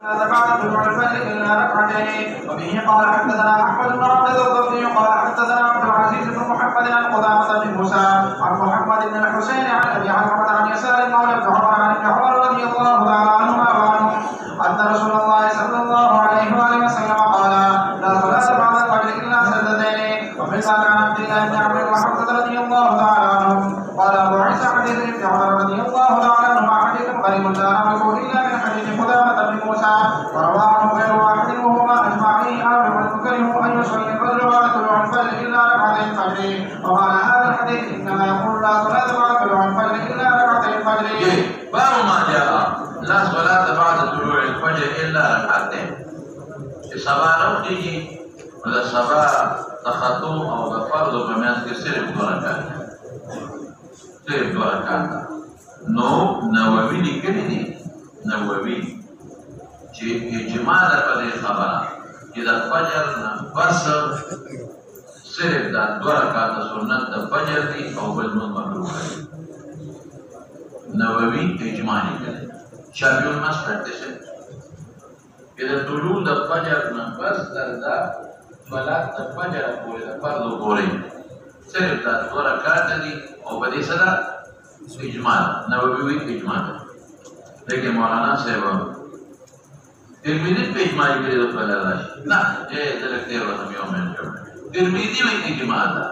بعد طلوع الفجر إلا ركعتين. وبه قال حدثنا أحمد بن عبد الضبي قال حدثنا عبد العزيز بن محمد عن قدامة بن موسى عن محمد بن الحسين عن أبي علقمة عن يسار مولى بن عمر عن ابن عمر رضي الله تعالى عنهما وعنه أن رسول الله صلى الله عليه وآله وسلم قال: لا صلاة بعد الفجر إلا سجدتين. وفي الباب عن عبد الله بن عمرو وحمزة رضي الله تعالى عنهم قال أبو عيسى حديث ابن عمر رضي الله تعالى عنهما حديث غريب لا نعرفه إلا من حديث قدامة بن موسى وروى عنه غير واحد وهما أجمعين أمر كره أن يصلي الرجل بعد طلوع الفجر إلا ركعتي الفجر. وقال هذا الحديث إنما يقول لا صلاة بعد طلوع الفجر إلا ركعتي الفجر. باب ما جاء لا صلاة بعد طلوع الفجر إلا ركعتين. الصباح لو تيجي ولا الصباح تخطو أو فرض بمياس كسر بركات صرف بركات نو نووي لیکلي دي نووي چې اجماع ده په دې خبره چې د فجر نه پس صرف دا 2 رکعات سنت د فجر دي او بل مکروه دي. نووي اجماع لیکلي شافعي المسلک دي چې د طلوع د فجر نه پس دا صلات د فجر پورې د فرض پورې صرف دا 2 رکعات دي او په دې سره اجماع نووي اجماع ده. لیکن مولانا صاحب ترمذی په اجماع کې د خپل راشي نه دې دلته ورته یو مې جوړ ترمذی په اجماع ده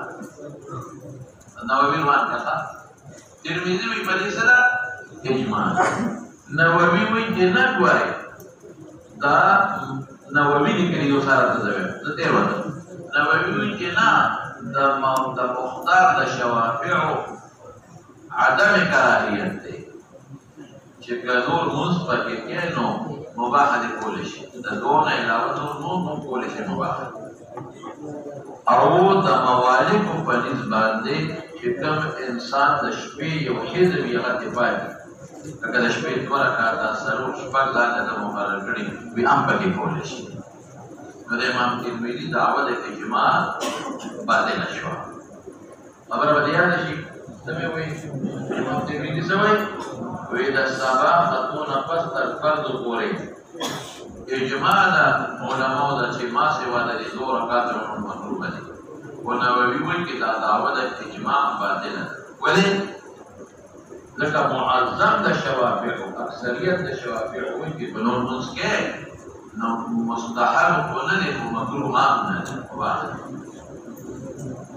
نووي وان کړه ترمذی په دې سره اجماع نووي وی چې نه غواړي دا نووي کې یو سره څه ده ورته نووي وی چې نه د مختار د شوافع عدم کراهیت دی چې نور موږ پکې کې نو مباح دي کول شي د دوه علاوه نور مو کول شي مباح او د موالف په نسبت دي چې کوم انسان د شپې یو حزب یې غتفای اگر د شپې 2 رکعات سره شپږ ځله د مقرر کړي وي هم پکې کول شي. نو د امام ترمذی دعوت اجماع باطل شو خبر به یاد شي سمې وایي امام ترمذی سمې وی دا سبا خطونه پس تر فرض پورې اجماع دا علماء دا چې ما سوا د 2 رکعات مکروه دي. او نووي وایي چې دا دعوه د اجماع باطل ده. ولې لکه معظم د شوافع اکثریت د شوافع وایي چې بنور منځ کې نو مستحب کو نه دي مکروه هم نه ده واحد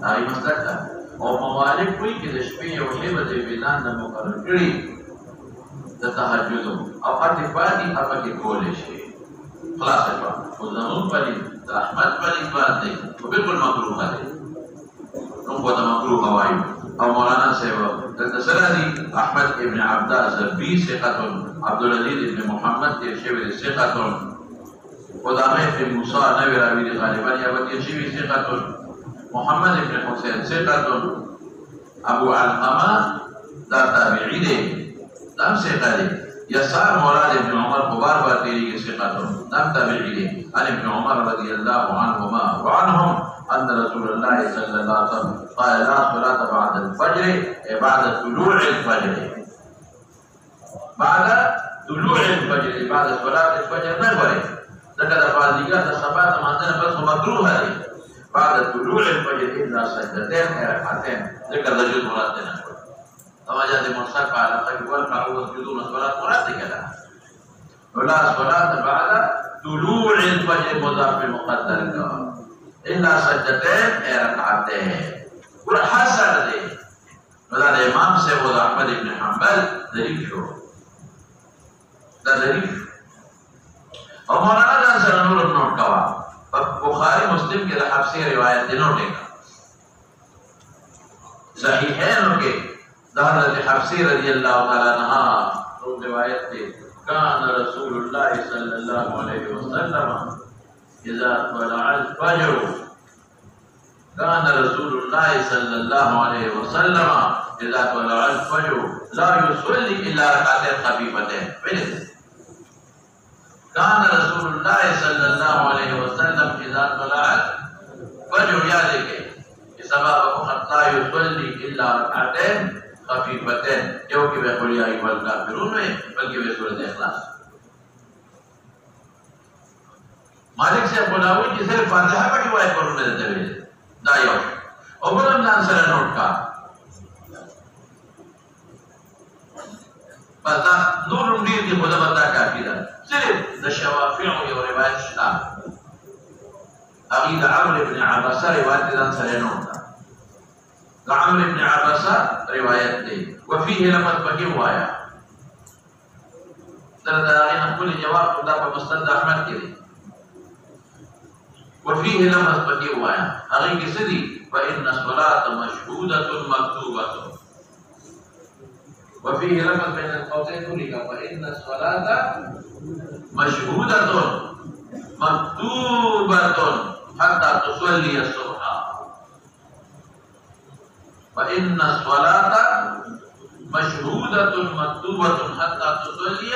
دا یې مسلک ده. او موالف وایي چې د شپې یو شی به د بیدان د مقرر کړي د تهجد او پاتې پاتې هغه کې کولې شي خلاص شو. او زمون پدې د احمد پدې باندې په بالکل مکروه ده نو په دا مکروه وایي. او مولانا صاحب د سرادي احمد ابن عباس بي ثقه عبد العزيز ابن محمد ترشوي ثقه قدامه ابن موسى نبي راوي غالبا يا ودي شي ثقه محمد ابن حسين ثقه ابو علقمه دا تابعي دي دام ثقه دي. يسار مراد ابن عمر قبار باتي ثقه دام تابعي دي عن ابن عمر رضي الله عنهما وعنهم ان رسول الله صلى الله عليه وسلم قال لا صلاة بعد الفجر بعد طلوع الفجر بعد طلوع الفجر بعد صلاة الفجر ما غوري ذکر فاضیګه د سبا د مانځنه بس مکروه دي بعد طلوع الفجر الا سجدتين ركعتين ذکر د جود مراد نه توجه د مرسل په علاقه کې ورکړه او سجود صلات مراد کړه. ولا صلاة بعد طلوع الفجر مضاف مقدر کا الا سجدتين ركعتين والحسن دي ولا الامام سيد احمد بن حنبل دليل شو ده دليل. او مولانا جان سره نور نوٹ کوا بخاری مسلم کې د حفصی روایت دی نوٹ کړه صحیحین کې د حضرت حفصی رضی الله تعالی عنها روایت دی كان رسول الله صلى الله عليه وسلم اذا طلع الفجر كان رسول الله صلى الله عليه وسلم اذا طلع الفجر لا يصلي الا ركعتين خفيفتين. كان رسول الله صلى الله عليه وسلم اذا طلع الفجر يالك سبب حتى يصلي الا ركعتين خفيفتين جو کہ قل يا ايها الكافرون میں بلکہ سورۃ اخلاص مالک سے بناوی چې صرف فاتحه پکې وایي پرونه دته ویل دا یو او بل هم ځان سره نوٹ کا بس دا نور هم ډېر دي خو دا بنده کافي ده صرف د شوافیعو یو روایت شته هغې د عمرو بن عباسه روایت ځان سره نوٹ کا د عمرو بن عباسه روایت دی وفيه لفظ پکې ووایه دا د هغې نه ښکلي جواب دا په مسند احمد کې دی وفيه لفظ پکې ووایه هغې کې څه دي فإن الصلاة مشهودة مكتوبة وفيه لفظ بين القوسين لك فإن الصلاة مشهودة مكتوبة حتى تصلي الصبح فإن الصلاة مشهودة مكتوبة حتى تصلي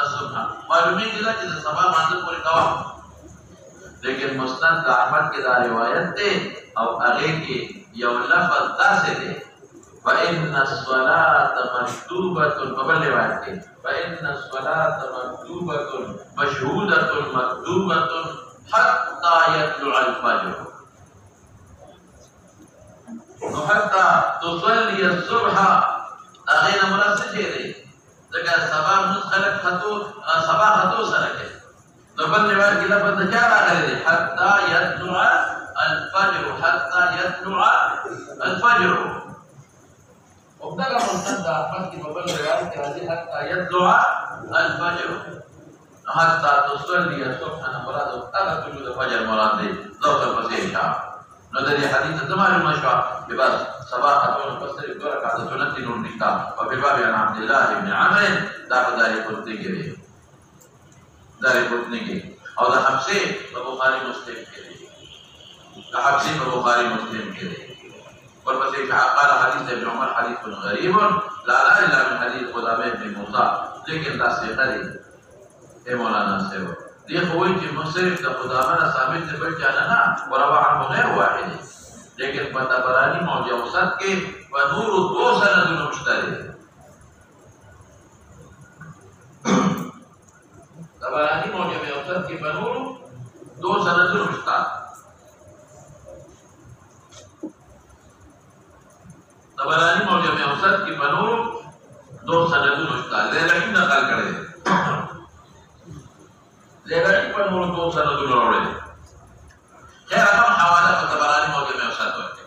الصبح معلومه دي چې د سبا باندې پورې کوا لیکن مسند احمد کې دا روایت ده او هغه کې یو لفظ داسې دی فإن الصلاة مكتوبة قبل روایت کې فإن الصلاة مكتوبة مشهودة مكتوبة حتى يطلع الفجر حتى تصلي الصبح هغه نه مراد څه دی ځکه سبا موږ خلک سبا خطو سره کوي نو بل روایت کې لفظ د چا راغلی دی حتى يطلع الفجر حتى يطلع الفجر وبدغه مسند احمد کې په بل روایت کې راځي حتى يطلع الفجر حتى تصلي الصبح نه مراد هغه طلوع الفجر مراد دی ذکر پسې اشاره نو د دې حدیث زمانه مشوا چې بس سبا خطون پسې دوه رکعات سنت نور نکتا او په باب عن عبد الله بن عمرو دا په دایره کوته کې دی دایره کوته کې او د حبسه په بخاری مسلم کې دی د حبسه په بخاری مسلم کې دی ورپسې قال حدیث ابن عمر حدیث غریب لا الا من حدیث خدامه بن موسی لیکن دا صحیح دی اے مولانا صاحب دي خوي چې مصرف د خدامه ثابت دی بل جانا نه وروا عنه غیر واحد لیکن په طبرانی موجه اوسط کې ونور دو سند مشترک طبرانی موجه اوسط کې ونور دو سند مشترک طبرانی موجه اوسط کې ونور دو سند مشترک لیکن نقل کړي لیکن پر نور دو سند لوړل خیر هم حواله په طبرانی موجه میں اوسط ورکړي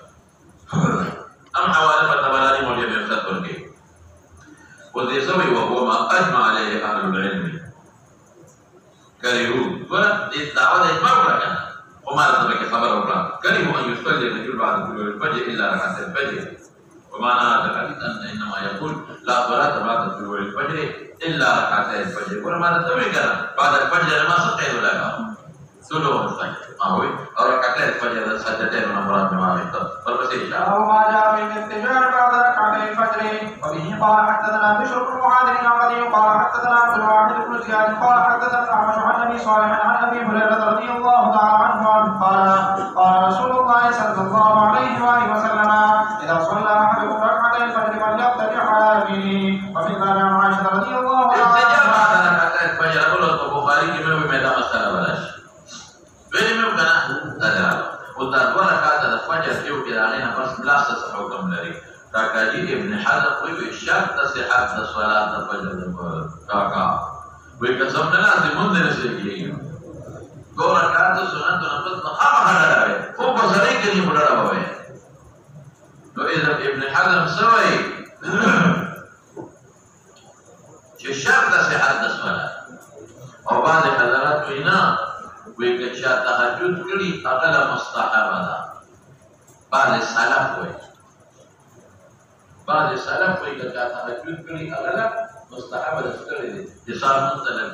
هم حواله په طبرانی موجه میں اوسط ورکړي و دې سوي وهو ما اجمع عليه اهل العلم کریو ورته دې دعوه د اجماع وکړه عمر ته کې خبر وکړه کریو ان يصلي الرجل بعد طلوع الفجر الا ركعه الفجر ومعنى هذا الحديث ان انما يقول لا صلاه بعد طلوع الفجر الا ركعتي الفجر ورماذا تبي كذا بعد الفجر ما صحيح ولا لا طلوع الفجر هو او ركعتي الفجر سجدتين ونمرات ما يقدر فالبسيط أو ما جاء من الاتجار بعد ركعتي الفجر وبه قال حدثنا بشر بن معاذ العقدي قال حدثنا عبد الواحد بن زياد قال حدثنا الاعمش عن ابي صالح عن ابي هريره رضي الله تعالى عنه قال قال رسول الله صلى الله عليه واله وسلم اذا صلى احدكم ركعتي الفجر فليتبع على يمينه وفي باب عن عائشه رضي الله عنها استجاب بعد ركعتي الفجر قال البخاري كما بمدى مساله بلاش ویلې مې وکړه دا درا او دا دوه رکعات د فجر یو کې راغلی نه پس بلاسته څه حکم لري راکاجي ابن حزم وی شرط صحت د صلات د فجر د راکا وی قسم نه لازم مونږ نه سيږي دوه رکعات سنت نه پس مخه راغلی خو په ځای کې نه وړه وای نو ابن حزم سوي چې شرط صحت د صلات او بعض حضرات وینا وی کچا تهجد کړي هغه مستحب ده بعض سلف وی کچا تهجد کړي هغه مستحب ده ستړي دي چې صار مثلا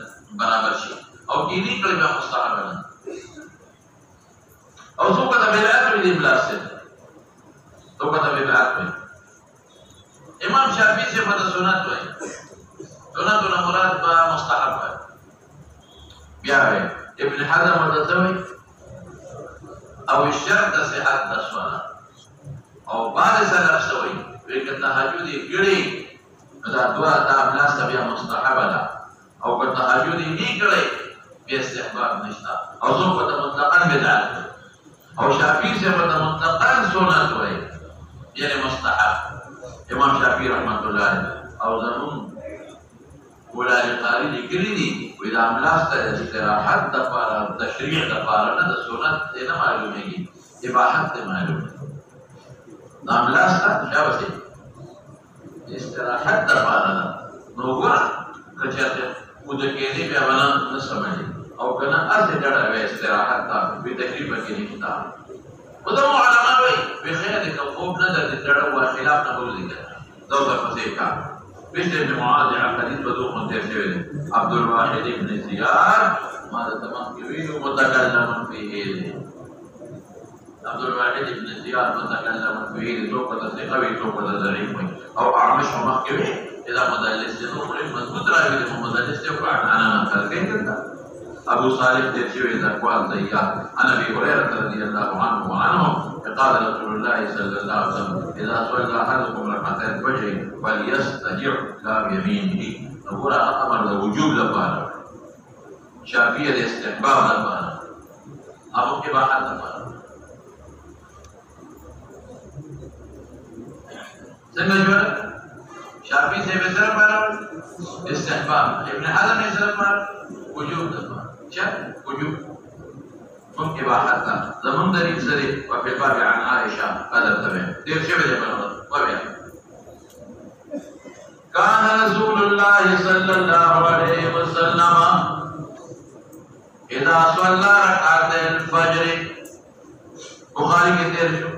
برابر شي او دیني کړي به مستحب ده او څو کته بدعت دي بلاسه څو کته بدعت وي امام شافعي سے په سنت وي سنت نه مراد به مستحب وي بیا ابن حزم متسوي او الشرط صحت الصلاه او بعد سلف سوي وکړه تهجد کړي دا دعا د ابلاس بیا مستحب ده او که تهجد نه کړي باستحباب نشتا او څوک ورته مطلقاً بدعت او شافعي سے ورته مطلقاً سنت وایي یعنی مستحب امام شافعي رحمت الله علیه او زمون ولای قاری لیکلي دي وې دا املاس ته استراحت دپاره تشریع دپاره نه د سنت نه معلومیږي اباحت ته معلومه دا املاس ته شابه استراحت دپاره ده نو ګوره که چېرته وده کېدې بیا به نه سمجي او که نه هسې ډډه وی استراحت ته بې تکلیفه کې نشته خو دا علما وایي بخیر دی که خوب نه درځي ډډه ووایه خلاف نه وځي دا ورپسې کار بشر بن معاذ حدیث بدو منتهر شوی دی عبدالواحد ابن زیاد ما د تمام کې ویلو متکلم فیه دی عبدالواحد ابن زیاد متکلم فیه دی څوک ورته ثقه وي څوک ورته ضعیف وي او اعمش هم مخکې وي اذا مدلس دی نو پرې مضبوط راغلی دی مدلس دی او انا نقل کوي دلته ابو صالح تیر شوی د اقوال ضیاع عن ابي هريره رضي الله عنه قال رسول الله صلى الله عليه وسلم اذا صلى احدكم ركعتين الفجر فليستجع لا بيمينه نقول امر الوجوب لبانا شافعي الاستحباب لبانا ابو اباحه لبانا څنګه جوړ شافعي سے بسر پر استحباب ابن حزم سے پر وجوب لبانا وجوب ممكن واحدة ضمن دليل سري وفي الباب عن عائشة قدر تبين دير شبه جمال وبيع كان رسول الله صلى الله عليه وسلم إذا صلى ركعتي الفجر بخاري کے دير شو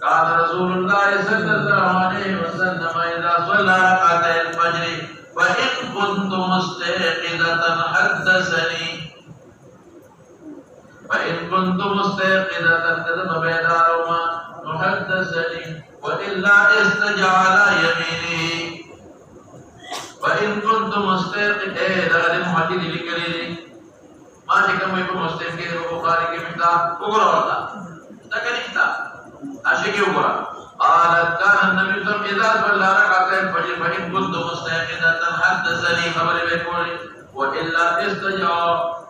كان رسول الله صلى الله عليه وسلم إذا صلى ركعتي الفجر وإن كنت مستيقظة حدثني فإن كنت مستيقظة كذب بيدارهما محدثني وإلا استجع على يمينه فإن كنت مستيقظ لغد محدد لكليلي ما تكم يكون مستيقظ بخاري کے مقدار اقرأ والله تكليفتا أشكي اقرأ قالت كان النبي صلى الله عليه وسلم إذا صلى ركعتين الفجر فإن كنت مستيقظة حدثني خبر بكوري وإلا استجع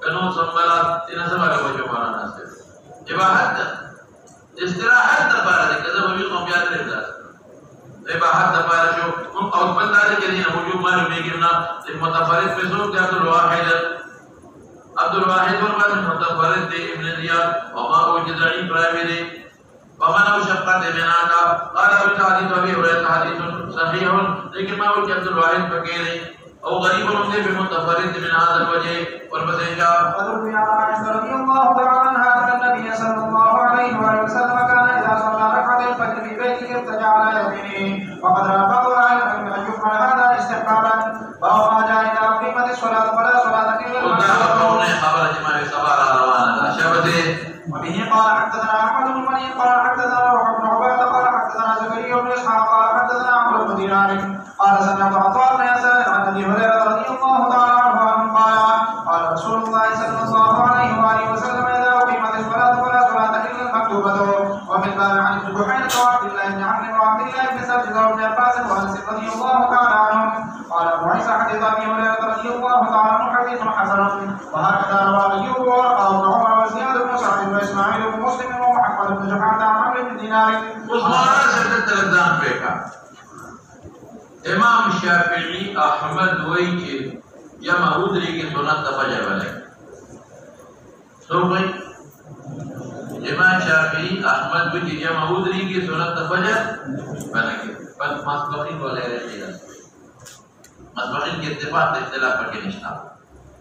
كنو سنبلات تنسبة وجمعنا ناسر إباحت استراحت دفارة كذا وجود مبيات لله إباحت دفارة شو من قول بندار جدينا وجود ما نبيقنا المتفرد بسوق عبد الواحد ورمان المتفرد ابن زياد وما وجد ضعيف راوي ومن أوشقت بنانا قال بالحديث أبي هريرة حديث صحيح لكن ما وجد عبد الواحد فقير او غریب ہوتے بمتفرد من هذا الوجه والبسيجا وروي عن عائشة رضي الله تعالى عنها أن النبي صلى الله عليه وسلم كان إذا صلى ركعتين الفجر في بيته ارتجع على يمينه وقد روى بعض أهل العلم أن يفعل هذا استحبابا وهو ما جاء إذا أقيمت الصلاة فلا صلاة إلا وبه قال حدثنا أحمد بن مني قال حدثنا روح بن عبادة قال حدثنا زكريا بن إسحاق قال حدثنا عمرو بن دينار قال سمعت عطاء بن يسار عن أبي هريرة رضي الله تعالى عنه قال قال رسول الله صلى الله عليه وآله وسلم إذا أقيمت الصلاة فلا صلاة إلا المكتوبة وفي الباب عن ابن بحيرة وعبد الله بن عمرو وعبد الله بن سلمة وابن عباس وأنس رضي الله تعالى عنهم قال أبو عيسى حديث أبي هريرة رضي الله تعالى عنه حديث حسن وهكذا روى أيوب وروى ابن عمر وزياد بن سعد وإسماعيل بن مسلم ومحمد بن جحادة عن عمرو بن دينار امام شافعی احمد وی کہ جمع ادری کی سنت فجر والے سو بھائی امام شافعی احمد وی کہ جمع ادری کی سنت فجر والے پر مسبقین والے رہتے ہیں مسبقین کے اتفاق اختلاف پر کے نشتا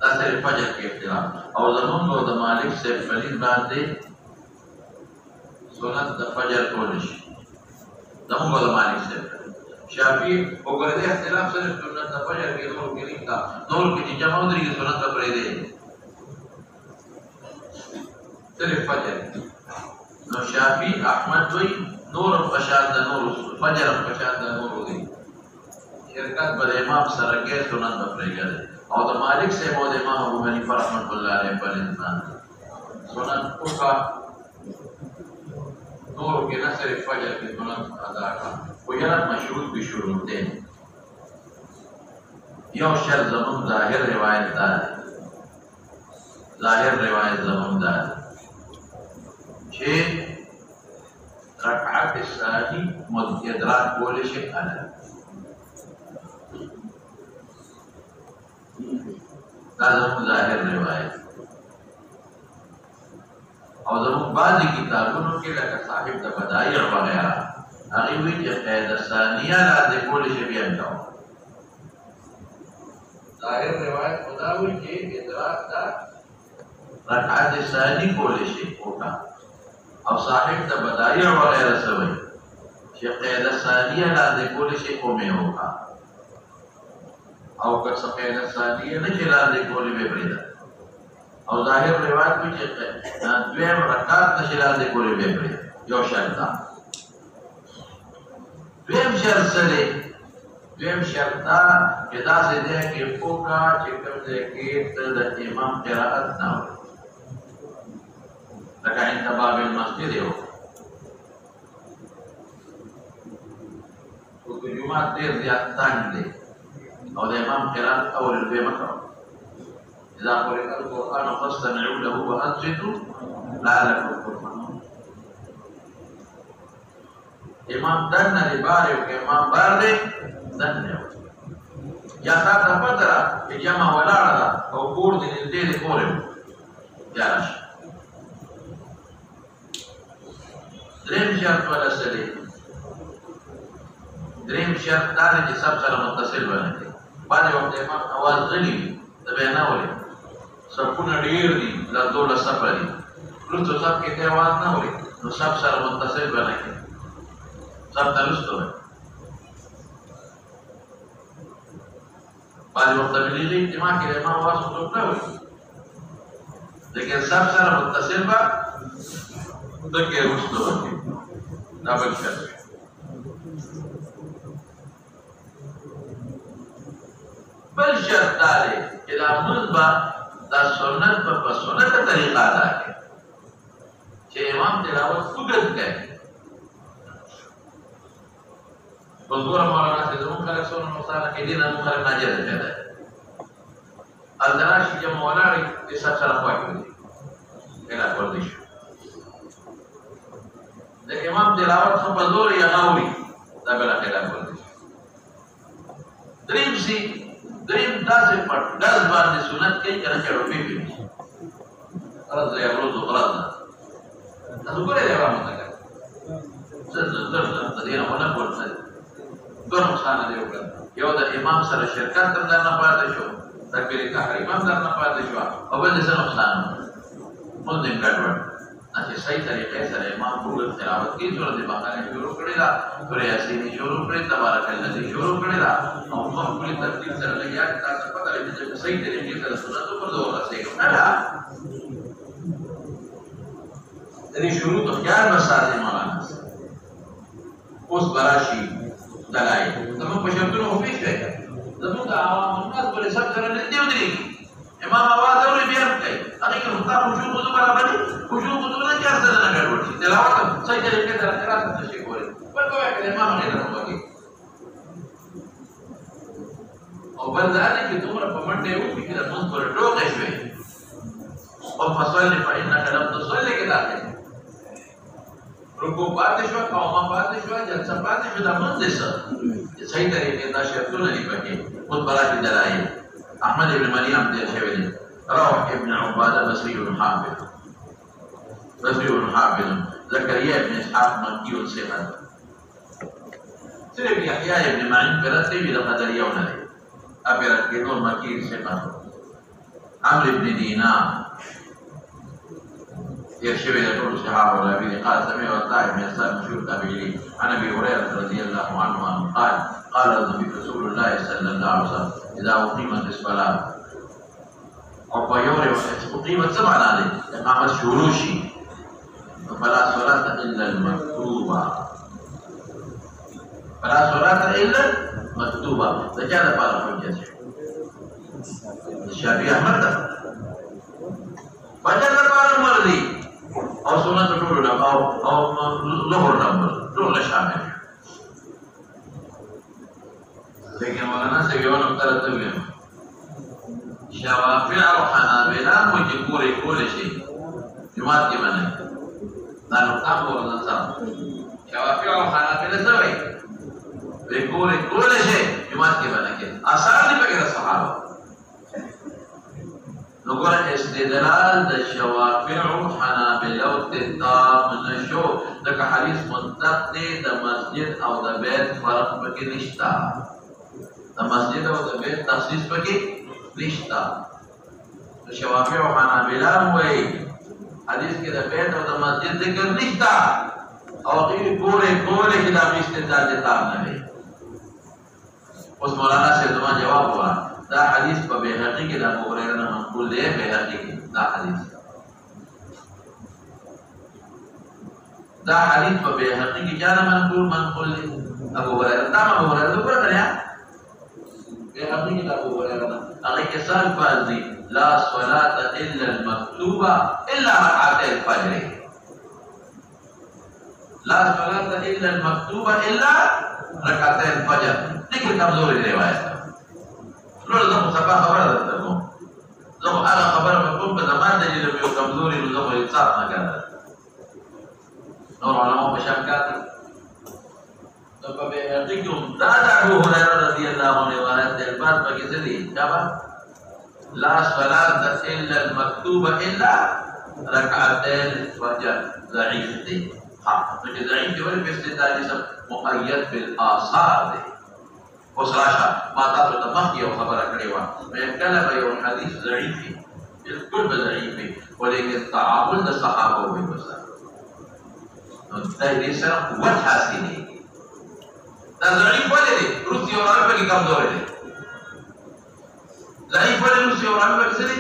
تاثر فجر کے اختلاف اور زمان و مالک سے فلید باندے سنت فجر کولش زمان و مالک سے شافعی وګورئ د اختلاف سره سنت فجر کې نور کې لیکتا نور کې جمع ودرې کې سنت پرې دی صرف فجر نو شافعی احمد وی نور فشاد د نور فجر فشاد د نور دی شرکت بر امام سره کې سنت پرې کړي او د مالک سے مو د امام ابو حنیفه رحمۃ اللہ علیہ پر انسان سنت کو کا نور کې نه صرف فجر کې سنت ادا کړه ويرى مشروط بشروطين يو شر زمن ظاهر روایت دار ظاهر روایت زمون دا چې رکعت ثانی ادراک کولی شي انا دا زمون ظاهر روایت او زمون بعضی کتابونو کې لکه صاحب د بدایع وغیرہ هغه وی چې قاعده ثانیه لاندې کولی شي بیا کوم ظاهر روایت خدا وی چې ادراک دا رکعت ثانی کولی شي وکړه او صاحب د بدایع وغیرہ سوي چې قاعده ثانیه لاندې کولی شي کومه وکړه او که څه قاعده ثانیه نه چې لاندې کولی به پریدا او ظاهر روایت وی چې دویم رکعت نشي لاندې کولی به پریدا یو شرط ده دویم شرط سره دویم شرط دا چې داسې دی کې پوکا چې کوم ځای کې د امام قرائت نه وي لکه عند باب المسجد یو او که جمعات ډېر زیات تنګ دی او د امام قرائت اول دویمه کوه اذا قرئ القرآن فاستمعوا له وانصتوا لعلكم ترحمون امام دن دی بار یو که امام بار دی دن یو یا تا ته پته ده چې جمع ولاړه ده او کور دې نږدې دی کور یو بیا راشي دریم شرط والا څه دی دریم شرط دا دی چې سب سره متصل بنه کړي بعضې وخت امام اواز غلي وي ته بیا نه اورې صفونه ډېر دي دا 12 صفه دي وروسته صف کې ته اواز نه اورې نو سب سره متصل بنه کړي سب تلوستو ہے بعض وقت تبلیغی اجتماع کے لیے امام آواز سنتوک نہ ہوئی لیکن سب سر متصل با دکے رستو ہوئی نابل شرط بل شرط دارے کہ دا مذبا دا سنت پر سنت طریقہ دا ہے چھے امام تلاوت کدت گئے بزرگ مولانا سے زمون خلق سون مصالح کې دینه مخالف ناجیز پیدا الدراشي چې مولانا یې سره سره پاتې دي کله ورته شو د امام تلاوت خو بزرگ یې غاوي دا بل کله ورته دریم تاسو په داس باندې سنت کې کنه چې روپی وي غلط دی ورو غلط تاسو ګورئ دا وامه ده زړه دې نه ونه ورته دو نقصان دی وکړه یو د امام سره شرکت تر نه پاتې شو تکبیر تحریم هم در نه پاتې شو او بل څه نقصان مونږ دې ګډوډ چې صحیح طریقې سره امام ټول تلاوت کې سورۃ بقره شروع کړی دا سورۃ یاسین شروع کړی تبارک الذی شروع کړی دا او په خپل ترتیب سره لګیا تاسو پته لرئ چې صحیح طریقې سره سنت پر دور رسېږي دې شروع تو خیال مساله مولانا اوس براشي دلائل زمون په شرطونو خو پیښ دی زمون د عوام الناس په حساب سره نه دی ودرېږي امام اواز اوري بیا هم کوي هغې کې خو تا خشوع وضو برابر دي خشوع وضو نه چې هر څه نه ګډوډ شي تلاوت هم صحیح طریقې سره قرات هم څه شي کولی بل کوی که د امام هغې ته وکړي او بل دا دی چې دومره په منډه یې وکړي چې د لمونځ پورې ټوکې شوې او فصلي فإنک لم تصلي کې داخل رکوع پاتې شو قومه پاتې شو جلسه پاتې شو دا منځ دې څه صحیح طریقې دا شرطونه دي پکې خود براتې دلایل احمد ابن مریم دې شوی دی روح ابن عباده بصري حافظ زكريا بن اسحاق مكي ثقة صرف يحيى بن معين برتب لقد اليوم أبرت كنور مكي ثقة عمرو بن دينار يشبه يقول الصحابة والأبي قال سمعت الطائف من السلام مشهور تابعي عن أبي هريرة رضي الله عنه قال قال النبي رسول الله صلى الله عليه وسلم إذا أقيمت الصلاة أو بيوري أقيمت سمعا عليه إقامة شروشي فلا صلاة إلا المكتوبة فلا صلاة إلا مكتوبة فجعل بعض الحجة الشافعي أحمد فجعل بعض المرضي او سنت ټول او ظهر نمبر ټول شامل لیکن مولانا سے یو نقطه راته ویم شوافع او حنابلة مجھے پورے کولے شي جماعت کې باندې دا نقطه ورته ځم شوافع او حنابلة سوي به پورے کولے شي جماعت کې باندې کې آثار دي په صحابه نقول استدلال د شوافع حنابلة او تام نشو دغه حدیث منطق دی د مسجد او د بیت فرق پکې نشتا د مسجد او د بیت تخصیص پکې نشتا شوافع حنابلة وایي حدیث کې د بیت او د مسجد ذکر نشتا او غیر پورے کولے کې د استدلال د تام نه دی اوس مولانا سے زما جواب ورا دا حدیث په بیهقی کې د ابو هريره نه منقول دی بیهقی کې دا حدیث په بیهقی کې جانا منقول دی ابو هريره دا ابو هريره وګورئ کنه بیهقی کې د ابو هريره نه هغه کې سال فاضي لا صلاه الا المكتوبه الا ركعتي الفجر لا صلاه الا المكتوبه الا ركعتي الفجر ذکر کمزور روایت لولا زمو سبا خبره درته کوم زمو هغه خبره په کوم زمان د دې یو کمزوري نو زمو انصاف نه کړل نور علماء په شک کاته نو په هغه کې دا ابو هريره رضی الله عنه روایت ده بعد پکې څه دي دا لا صلاه الا المكتوبه الا ركعتي الفجر ضعيف دي ها چې ضعيف دی ولې په استدلال سره مقید بالاثار دی اوس راشه ما تاسو ته مخکې یو خبره کړې وه کله به یو حدیث ضعیف وي بالکل به ضعیف وي ولیکن تعامل د صحابه وي ورسره نو دې سره قوت حاصلېږي دا ضعیف ولې دی روسي او عرب کې کمزوري دی ضعیف ولې روسي او عرب کې څه دی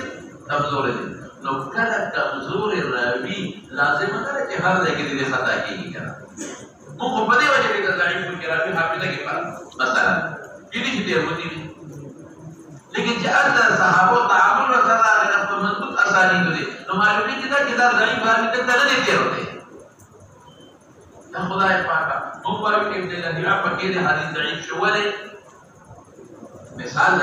کمزوري دی نو کله کمزوري راوي لازم نه ده چې هر ځای کې دې خطا کېږي کنه موږ په دې وجه کې ضعیف کې راوي حافظه کې مثلا ini dia begini. Lekin jika sahabat ta'amul Rasulullah dengan pembentuk asal itu deh. Normalnya kita dari bahan kita tak ada dia hote. Yang Khuda yang pakar, membawa kita dari apa kita hadis dari syawal. Misal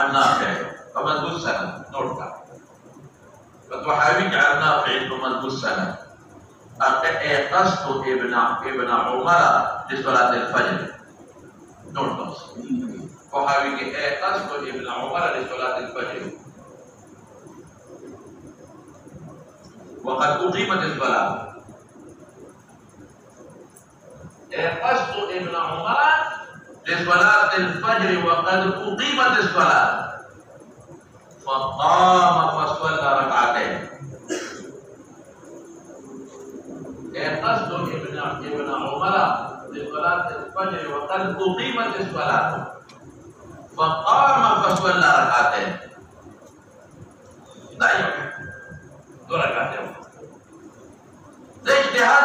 النافع فمدبوس سنة نورتا فتوحاوي عن نافع فمدبوس سنة قصد ابن عمر لصلاة الفجر نورتا وحاوي قصد ابن عمر لصلاة الفجر وقد أقيمت الصلاة قصد ابن عمر لصلاة الفجر وقد أقيمت الصلاة فقام فصلى ركعتين. قصد ابن عمر لصلاة الفجر وقد أقيمت الصلاة فقام فصلى ركعتين. دايما دو ركعتين. ده اجتهاد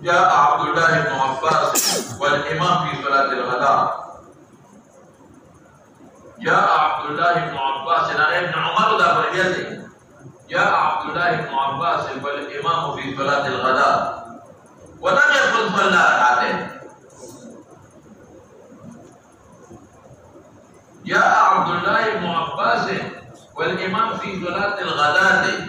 جاء عبد الله بن عباس والإمام في صلاة الغداء. جاء عبد الله بن عباس ابن عمر ذا برجله. جاء عبد الله بن عباس والإمام في صلاة الغداء ولم يكن صلى ركعتين. جاء عبد الله بن عباس والإمام في صلاة الغداء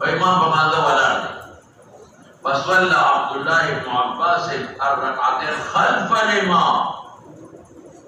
وإمام بماذا ولا فصلى عبد الله بن عباس الركعتين خلف الإمام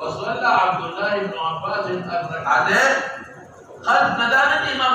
وصلى عبد الله بن عباس الركعتين خلف مدان الإمام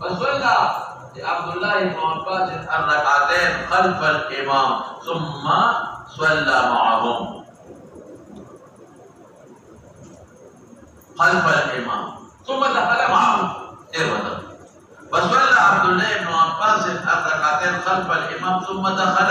فصلى عبد الله بن عباس الركعتين خلف الإمام ثم صلى معهم خلف الإمام ثم دخل معهم. فصلى عبد الله بن عباس الركعتين خلف الإمام ثم دخل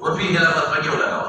وفيه لفظ فقيه لغوا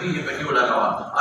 فيه فقيه لغوا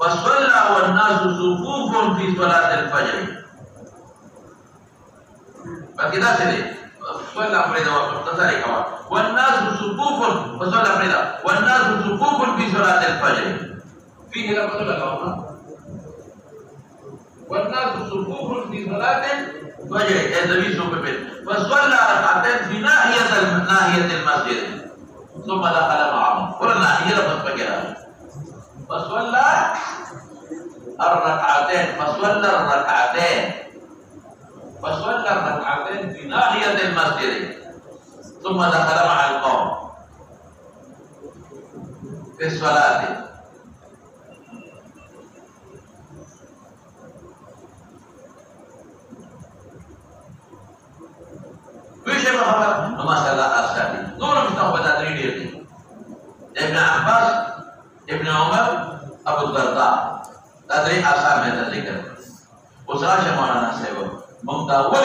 فصلى والناس صفوف في صلاة الفجر. فكذا سيدي صلى فريضة ومختصر كما والناس صفوف فصلى فريضة والناس صفوف في صلاة الفجر. فيه لفظ لغوا والناس صفوف في صلاة الفجر. النبي صلى الله عليه وسلم فصلى ركعتين في ناحية المسجد ثم دخل معهم. ولا ناحية لفظ فجر فصلى الركعتين في ناحية المسجد ثم دخل مع القوم في الصلاة. ويش خبر ما شاء الله أرشادي دور مستوى تدريب ابن عباس ابن عمر أبو الدرداء تدريب أصحاب من الذكر وسراج مولانا سيبو ممتاول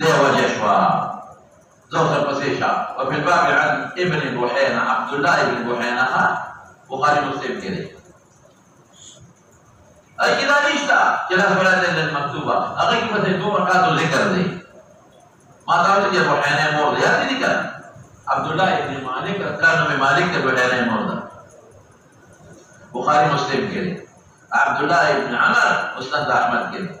ده وجه شوا زوج البسيشة. وفي الباب عن ابن بحينة عبد الله بن بحينة بخاري مسلم كده أي كده نشتا جلس بلاد المكتوبة أغيك مثل دو ركعات ذكر دي ما تعرف يا بحينة مور يا دي ذكر عبد الله بن مالك كان من مالك بحينة مور بخاري مسلم كده عبد الله بن عمر مسند أحمد كده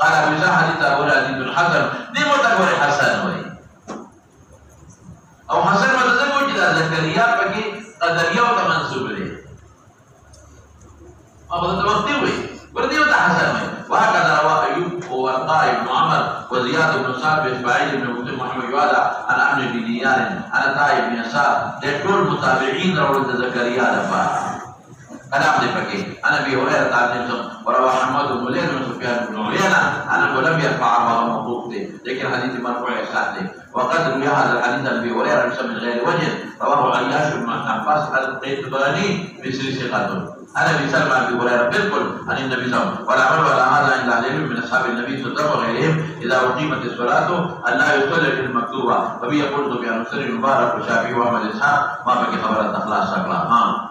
قال أبو زاهد أبو العزيز الحسن دي متقول حسن وي أو حسن مدد وجد زكريا بكي قدريا وتمنسوب له أبدا توقتي وي بردي وتحسن وي وهكذا رواه أيوب وورقاء بن عمر وزياد بن سعد وإسماعيل بن مسلم محمد يوالا عن عمرو بن دينار عن عطاء بن يسار لكل متابعين رواه زكريا دفاع كلام دي فكي انا ابي هريره تعلمت وروى محمد بن ليث بن سفيان بن عيينه انه لم يرفع عن موقوف لكن حديث مرفوع اسناده وقد روي هذا الحديث عن ابي هريره من غير وجه رواه عياش بن عباس القيطباني في سلسله انا ابي سلمى عن ابي هريره بالكل عن النبي صلى الله عليه وسلم ولا عمل ولا هذا الا علم من اصحاب النبي صلى الله عليه وسلم وغيرهم اذا اقيمت الصلاه ان لا يصلي في المكتوبه فبي يقول بان سر المبارك وشافعي واحمد اسحاق ما بقي خبر اخلاص شكلها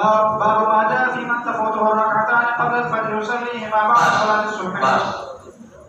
باب ما جاء في من تفوته الركعتان قبل الفجر يصليهما بعد صلاة الصبح. بس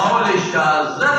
قول الشاذ زاد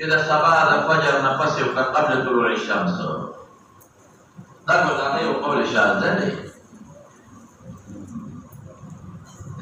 إذا صباح الفجر نفسه قبل طلوع الشمس ده عليه قول الشاذ زاد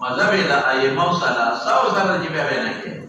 مذهب إلى أي موصل سو سر جبه بينك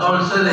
قول سده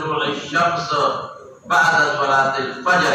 طلوع الشمس بعد صلاة الفجر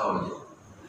قول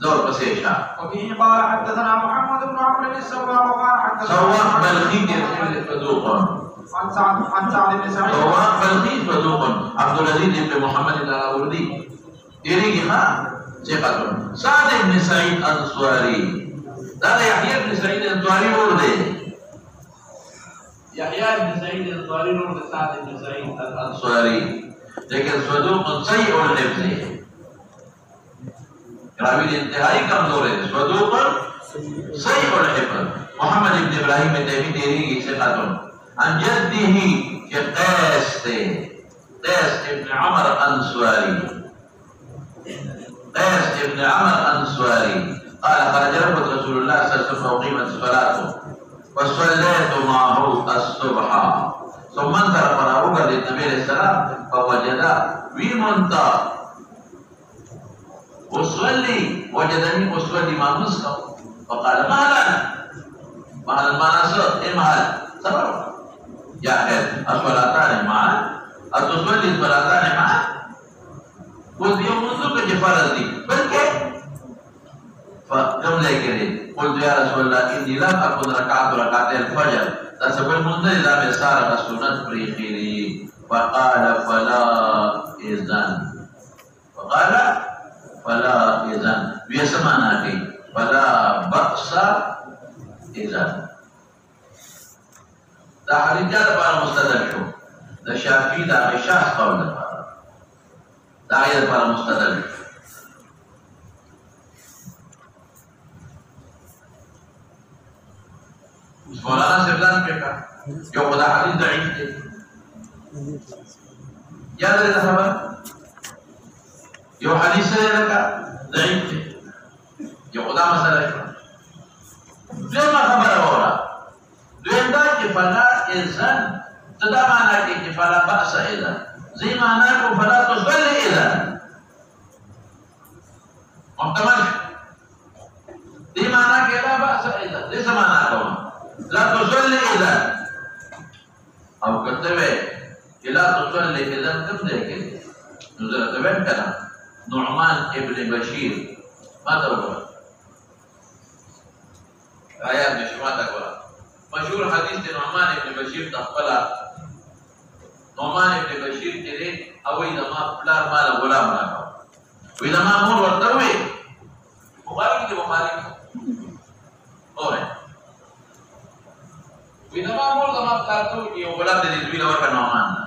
دور بسيشا وفيه قال حدثنا محمد بن عمرو بن السواق قال حدثنا سواق بلخيت يسمى صدوق عن سعد بن سعيد سواق بلخيت صدوق عبد العزيز بن محمد الأراوردي يريد خان ثقة سعد بن سعيد الأنصاري هذا يحيى بن سعيد الأنصاري ورده يحيى بن سعيد الأنصاري ورده سعد بن سعيد الأنصاري لكن صدوق سيء الحفظ راوي انتهائی کمزور ہے صدوق صحیح الحفظ محمد ابن ابراہیم تیمی تیری سے قاتل عن جده کہ قیس ابن عمر انسواری قال خرج رفض رسول الله صلى الله عليه وسلم وقيمت صلاته وصليت معه الصبح ثم انتر فراغ للنبي عليه السلام فوجد ومنتر أصلي وجدني أصلي مع مسكو فقال مهلا مناصر إيه مهل سبب يا أخي الصلاتان معا أتصلي الصلاتان معا قلت يوم منذ كجفارة دي بل كيف فكم لكني قلت يا رسول الله إني لم أكن ركعت الفجر تسبب منذ إذا بسارة السنة بريخيري فقال فلا إذن بيسمعنا فيه فلا بأس إذن ده حديث جاء بارا مستدل شو ده شافي ده غشاش قول ده عيد بارا مستدل مولانا سبلان كيكا يو خدا حديث ضعيف ده يا ده خبر يو حديث لك ضعيف يو خدا مسألة زي ما خبر أورا دوين دا فلا إذن تدا معنى كي فلا بأس إذن زي معنى كو فلا تصلي إذن محتمل دي معنى كي لا بأس إذن ليس معنى كو لا تصلي إذن أو كتبه لا تصلي إذن كم ديكي نزلت بين كلام نعمان ابن بشير ماذا هو؟ آيات مش ماذا هو؟ مشهور حديث نعمان ابن بشير تقبله نعمان ابن بشير كده أو إذا ما فلان مال غلام راكو وإذا ما مور ورتوي مبارك دي مبارك أوه وإذا ما مور زمان تارتو يو غلام دي زويلا ورك نعمان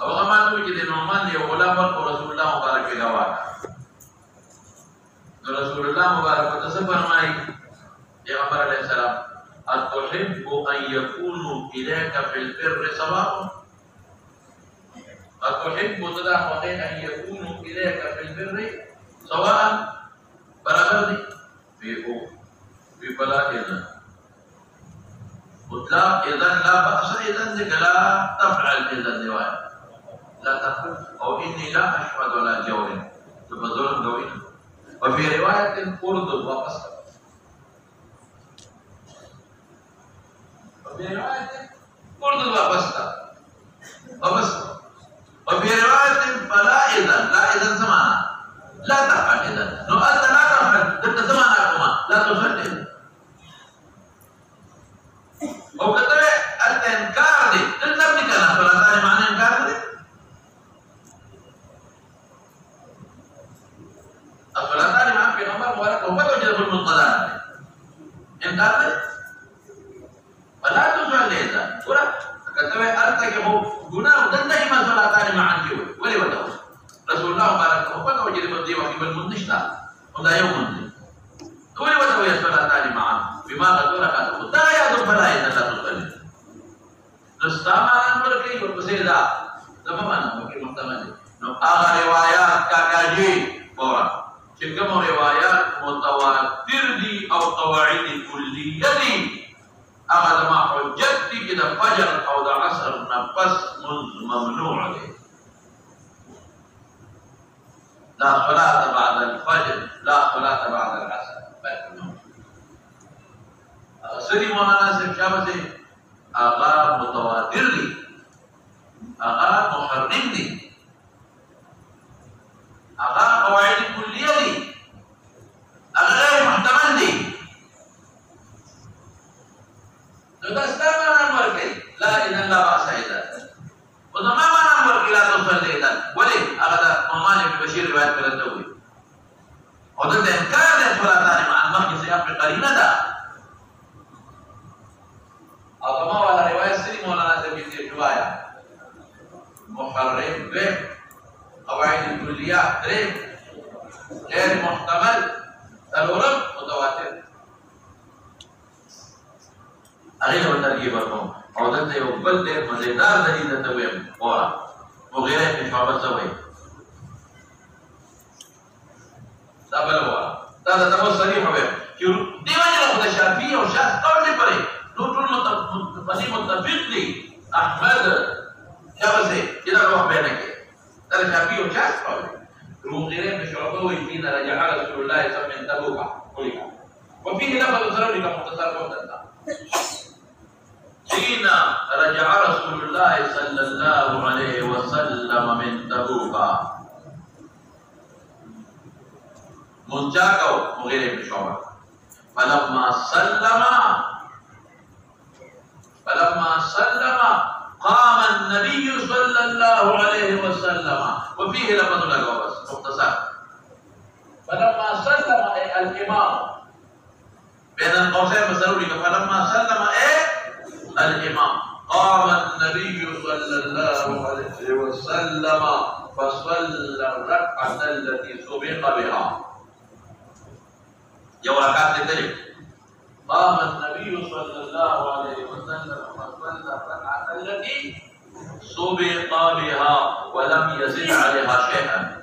او غمان وجه د نعمان دی غلام او رسول الله مبارک گواه رسول الله مبارک ته فرمایي پیغمبر علیه السلام اتحب ان يكونوا اليك في البر سواء اتحب تدع ان يكونوا اليك في البر سواء برابر دي في بلا اذن مطلق اذن لا باس اذن لا تفعل اذن روايه لا تفعل او اني لا اشهد على جور تبذل دوين وفي روايه قرض واقص وفي روايه قرض واقص وفي روايه فلا اذن لا اذن زمانا لا تفعل اذن لو انت لا تفعل تبقى زمانكما لا تصلي او كتب انت انكار دي تلزم كنا فلا ثاني معنى انكار دي الصلاة ثاني معنى في نمبر مبارك وما توجد في المطلع انكار دي فلا تصلي اذن ورا كتب انت كهو گناہ دندگی ما صلاة ثاني معنى جوه ولي ودو رسول الله مبارك وما توجد في الضيوة في المنشطة ولا يوم ولي ودو يا صلاة ثاني معنى بما قدر كاتب لا يا ذو فلا إذا لا تصلي نستعمل بركي والبسيطة تماما ممكن محتمل نو آغا روايات كاكاجي بورا شكم روايات متواتر دي أو قواعد كلية دي أغا ما حجتي كده فجر أو دا عصر نفس ممنوع دي لا صلاة بعد الفجر لا صلاة بعد العصر سری مولانا صاحب شابه سے آغا متواتر دی آغا محرم دی آغا قواعد کلیه دی آغا غیر محتمل دی نو دا اسلام مانا ورکی لا اذن لا باس اذن و دا ما مانا ورکی لا تصلی اذن ولی آغا دا نعمان ابن بشیر روایت کرده ہوئی و دا انکار دی صلاتانی مع المخی سیاق قرینه دا او كما ولا رواية سري مولانا سبيل رواية محرم به قواعد الكليات غير محتمل الورم متواتر أغير وترجيب لكم او دلته یو بل ډېر مزیدار دلیل ته ویم وره مغیره بن شعبه سوی دا بل وره دا د تمو صریح ویم چې دیوانه خدای شافعي او شاذ قول نه پرې نو ټول متفق دي احمد شابسه كده روح بينك ده شافعي او شاذ قول مغيره بن شعبه وفينا رجع رسول الله صلى الله عليه وسلم تبوك وفيه لفظ ضروري كمختصر ومدلع حين رجع رسول الله صلى الله عليه وسلم من تبوك منجاكو مغيره بن شعبه فلما سلم قام النبي صلى الله عليه وسلم وفيه لفظ لغو بس مختصر فلما سلم الامام بين القوسين مسألوني فلما سلم الامام قام النبي صلى الله عليه وسلم فصلى الركعة التي سبق بها يوم ركعت الدليل قام النبي صلى الله عليه وسلم فصلى الركعة التي سبق بها ولم يزد عليها شيئا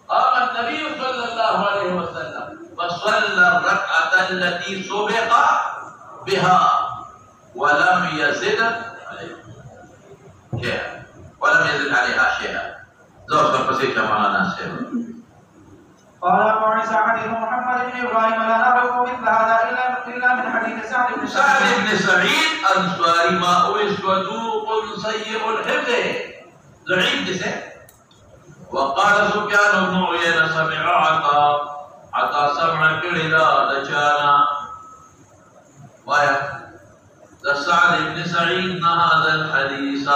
قام النبي صلى الله عليه وسلم فصلى الركعة التي سبق بها ولم يزد عليها شيئا زوجة بسيطة معنا سيرا قال أبو عيسى حديث محمد بن إبراهيم لا نعرف مثل هذا إلا من حديث سعد بن سعيد أنصاري ماء صدوق سيء الحفظ ضعيف لسان وقال سفيان بن عيينة سمع عطا سمع كلنا دجانا ويا سعد بن سعيد هذا الحديث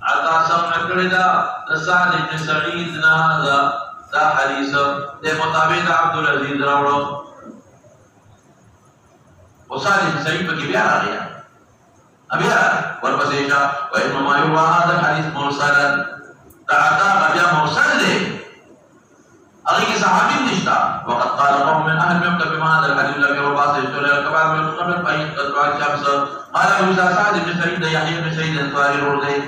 عطا سمع كلنا سعد بن سعيد هذا دا حدیث دے مطابق عبدالعزیز راوڑو وصالح سعید پکی بیار آگیا أبيها والبسيشة وإنما يروى هذا الحديث مرسلا تعتاق بها مرسل له أغيك صحابي نشتا وقد قال قوم من أهل مكة بما هذا الحديث لم يروا باس يشتري الكبار من قبل فإن تطلع الشمس قال موسى سعد بن سعيد يحيى بن سعيد الأنصاري الرزي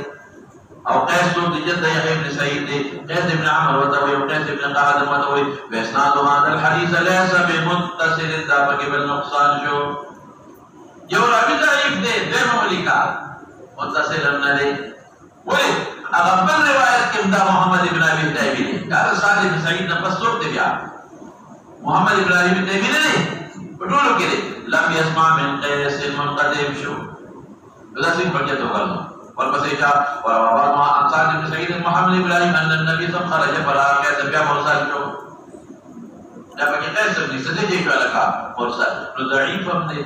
أو قيس جد يحيى بن سعيد قيس بن عمرو وتوي وقيس بن قعد وتوي وإسناد هذا الحديث ليس بمتصل دابك بالنقصان شو يورا بضعيف ده ملكا متصل النبي ولي أقبل رواية كمدا محمد بن أبي التيمي قال سعد بن سعيد نفسر تبيع محمد بن أبي التيمي ne betul kiri lam yasma min qais munqadim shu sudah sing baca tu kalau والبسيطة ورواه عن سعد بن سعيد محمد بن إبراهيم أن النبي صلى الله عليه وسلم خرج فلا كيس بها مرسل شو لا بقي قيس بن سعيد جو لك مرسل ضعيف من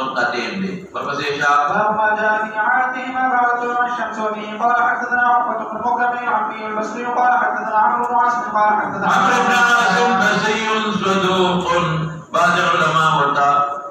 منقطع من والبسيطة فما جاء في عادهما بعد طلوع الشمس وبه قال حدثنا عقبة بن مكرم عن ابي البصري قال حدثنا عمرو بن عاصم قال حدثنا عمرو بن عاصم بصري صدوق بعض العلماء وتا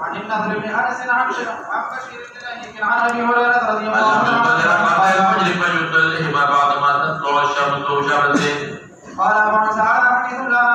عن النضر بن انس عن بشير بن الله عن ابي هريره رضي الله عنه ما بعد ما تطلع الشمس وشمس قال ابو عيسى هذا حديث لا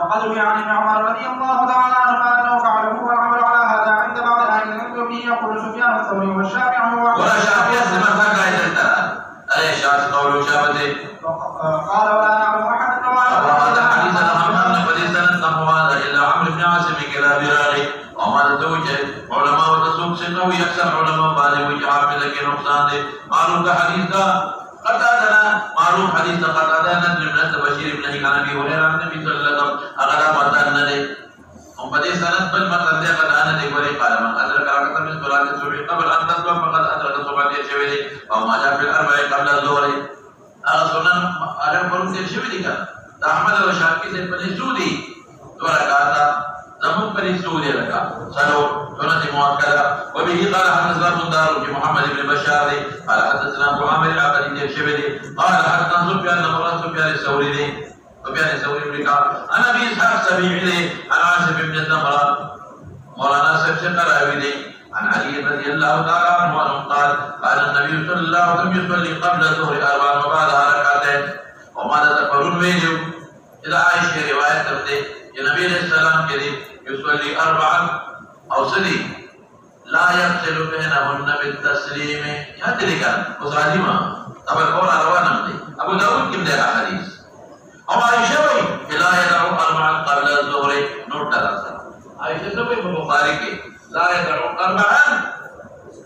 وقد روي عن ابن عمر رضي الله تعالى عنهما انه فعله والعمل على هذا عند بعض اهل العلم به يقول سفيان الثوري والشافعي ولا شافعي اسمع ذاك ايتنا اي شاذ قول شافعي قال ولا نعلم احد هذا حديث محمد بن سنن نحو الا عمرو بن عاصم كلا براغي وما توجه علماء وتسوق سے قوي اکثر علماء بالغ حافظ کے نقصان دے معلوم کا حدیث کا قطعنا معلوم حدیث قطعنا ابن بشير بن ابي هريره النبي صلى الله عليه وسلم اغلى متن دے ہم بدی سند بل متن دے قطعنا دے ورے قال من ادرك ركعه من صلاه الصبح قبل ان تسلم فقد ادرك صلاه الشوي وما جاء في الاربع قبل الظهر سنن ادم فرض الشوي دي احمد والشافعي سے بنی سودی دو رکعات زمون پر سودی رکعت سلو سنة مؤكدة وبه قال حدثنا بندار بن محمد بن بشار قال حدثنا ابو عامر العقدي الشبلي قال حدثنا سفيان بن سفيان الثوري قال عن ابي اسحاق السبيعي عن عاصم بن الزمرة مولانا سفيان الراوي عن علي رضي الله تعالى عنه قال قال النبي صلى الله عليه وسلم يصلي قبل الظهر اربعا وبعدها ركعتين وماذا تقولون ويجب الى عائشه روايه تبدي النبي عليه السلام كذي يصلي اربعا او صلي لا يفصل بينهن بالتسليم يا تلك وصادما طب القول على وانا ابو داود كم ده حديث او عائشه وي لا يدعو اربعا قبل الظهر نوٹ ڈالا عائشه سے بخاری کے لا يدعو اربعا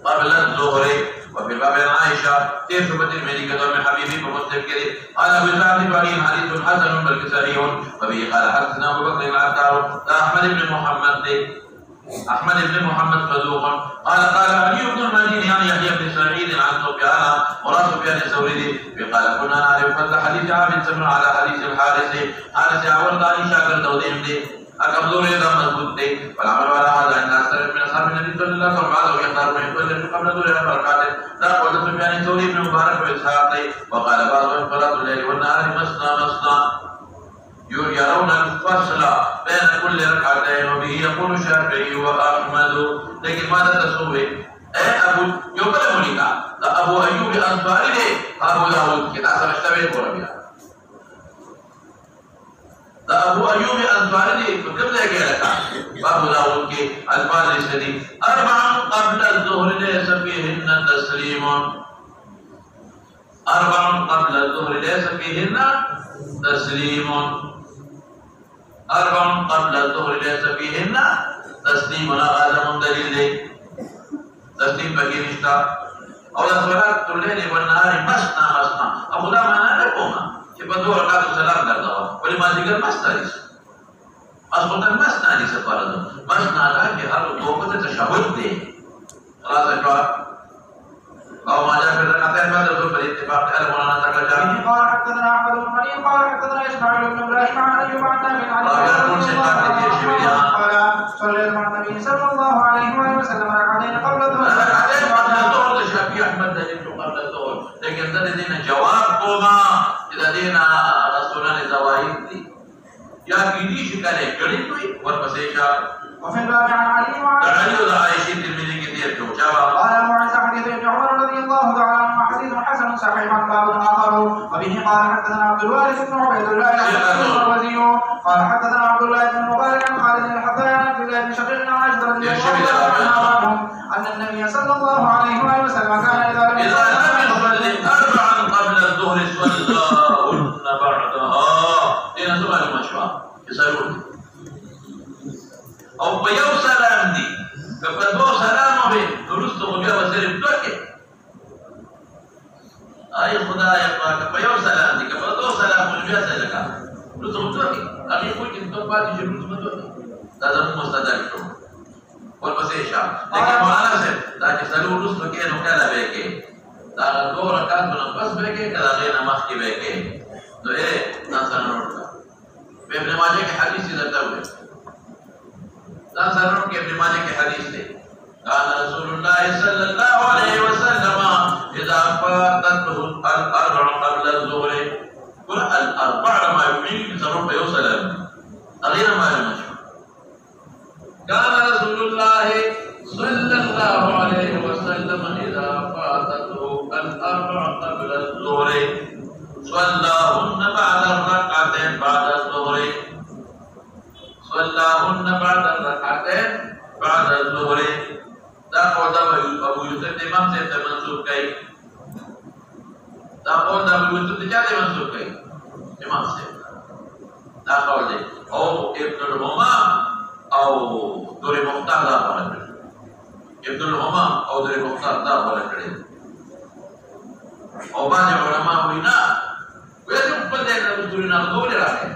قبل الظهر وفي باب عائشه كيف بدل من كتاب حبيبي ومسلم كده قال ابو سعد الوالي حديث حسن بل كسري وبه قال حدثنا ابو بكر العطار احمد بن محمد احمد بن محمد صدوق قال علي بن المديني عن يحيى بن سعيد عن سفيان ورا سفيان الثوري قال كنا نعرف فضل حديث عابد سمع على حديث الحارث اول داني شاكر توديم دي اكمدور اذا مضبوط دي والعمل على هذا ان اكثر من اصحاب النبي صلى الله عليه وسلم يختار من كل قبل دور البركات ذا قول سفيان الثوري بن مبارك واسحاق وقال بعضهم صلاه الليل والنهار مثنى يرون الفصل بين كل ركعتين وبه يقول الشافعي واحمد لكن ماذا تسوي ابو يقبل ملكا ابو ايوب الانصاري ابو داود كتاب مشتبه وربيع ابو ايوب الانصاري كتب لك ابو داود کے الفاظ الشديد اربع قبل الظهر ليس فيهن تسليم اربع قبل الظهر ليس فيهن تسليم اربع قبل الظهر ليس فيهن تسليم هذا من دليل تسليم بقي رشتہ اور صلاه الليل والنهار مثنى ابو دا معنا نکوما چې په دوه رکعاتو سلام درځو ولې ما ذکر مستریس اصلا مثنى دي سفارت مثنى دا چې هر دوه په تشهود دي خلاص جواب او ما جاء في الركعتين بعد الظهر بالاتفاق قال مولانا تقل جامع قال حدثنا احمد بن مريم قال حدثنا اسماعيل بن ابراهيم عن ايوب عن نافع عن قال صلى مع النبي صلى الله عليه وسلم ركعتين قبل الظهر ركعتين بعد الظهر الشافعي احمد دليل قبل الظهر لكن ده دينا جواب قوما اذا دينا رسول صحيحا باب آخر. وبه قال حدثنا عبد الوارث بن عبيد الله المروزي قال حدثنا عبد الله بن المبارك عن خالد بن الحذاء عن عبد الله بن شقيق عن عائشة رضي الله عنها أن النبي صلى الله عليه وآله وسلم كان إذا لم يصلي أربعا قبل الظهر صلاهن بعدها. دينا سؤال مشروع يسألون او په یو سلام دي که په دوه سلام وي درسته مو بیا وسره پټکه آی خدای پاک په یو سلام دي که په دوه سلام مو بیا څه لګا درسته مو پټکه هغه کوئی چې په پاتې شروع مو پټکه دا زموږ مستدل شو ورپسې شام دغه مولانا صاحب دا چې سلو درسته کې نو کله به کې دا دوه رکعات نو بس به کې کله غیر مخ کې به کې نو یې تاسو نوٹ په ابن ماجه کې حدیث درته وایي لا سرور کے ابن ماجہ کے حدیث تھے قال رسول اللہ صلی اللہ علیہ وسلم اذا فاتته الاربع قبل الظهر قل الاربع ما يمين سرور پہ وسلم غیر معلوم قال رسول اللہ صلی اللہ علیہ وسلم اذا فاتته الاربع قبل الظهر صلاهن بعد الركعتين بعد الظهر صلاهن بعد الركعتين بعد الظهر. دا قول دا ابو یوسف امام سے منسوب کئی دا قول دا ابو یوسف چا دے منسوب کئی امام سے دا قول دے او ابن الحمام او دور مختار دا قول کرے ابن الحمام او دور مختار دا قول کرے او باندې علماء وینا ویسے اوپر دے دور نہ دور راکے